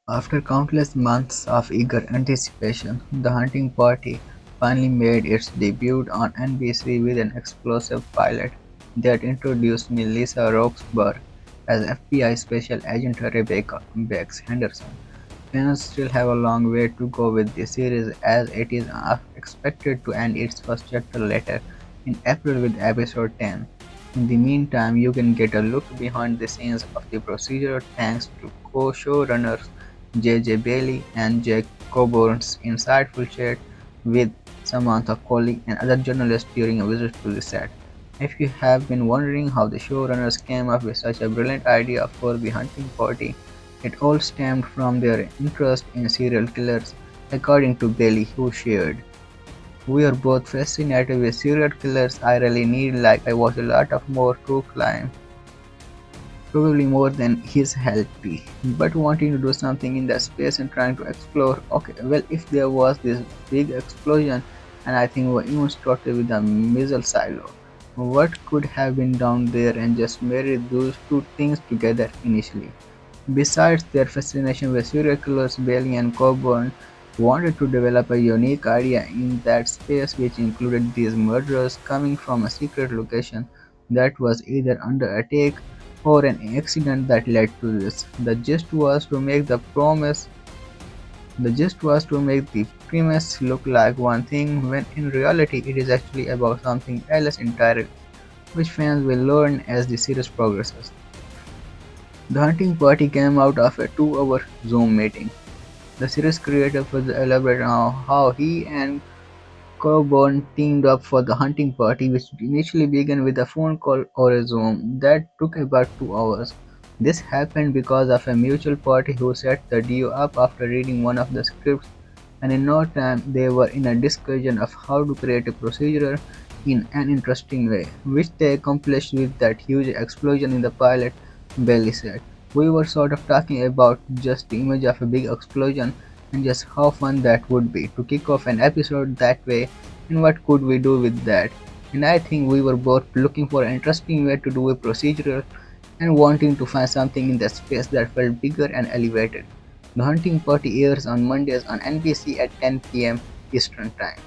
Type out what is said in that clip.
After countless months of eager anticipation, The Hunting Party finally made its debut on NBC with an explosive pilot that introduced Melissa Roxburgh as FBI Special Agent Rebecca Bex Henderson. Fans still have a long way to go with this series as it is expected to end its first chapter later in April with episode 10. In the meantime, you can get a look behind the scenes of the procedure thanks to co-showrunners J. Bailey and Jack Coburn's insightful chat with Samantha Colley and other journalists during a visit to the set. If you have been wondering how the showrunners came up with such a brilliant idea for the hunting party, it all stemmed from their interest in serial killers, according to Bailey, who shared. We are both fascinated with serial killers. I really need like I watch a lot of more true crime, probably more than he's healthy, but wanting to do something in that space and trying to explore. Okay, well, if there was this big explosion, and I think we even started with a missile silo, what could have been down there and just married those two things together initially? Besides their fascination with serial killers, Bailey and Coburn wanted to develop a unique idea in that space which included these murderers coming from a secret location that was either under attack or an accident that led to this. The gist was to make the premise look like one thing when in reality it is actually about something else entirely, which fans will learn as the series progresses. The hunting party came out of a 2-hour Zoom meeting. The series creator further elaborated on how he and Coburn teamed up for the hunting party, which initially began with a phone call or a Zoom that took about 2 hours. This happened because of a mutual party who set the duo up after reading one of the scripts, and in no time they were in a discussion of how to create a procedure in an interesting way, which they accomplished with that huge explosion in the pilot, Bailey said. We were sort of talking about just the image of a big explosion and just how fun that would be to kick off an episode that way and what could we do with that. And I think we were both looking for an interesting way to do a procedural and wanting to find something in the space that felt bigger and elevated. The Hunting Party airs on Mondays on NBC at 10 p.m. Eastern Time.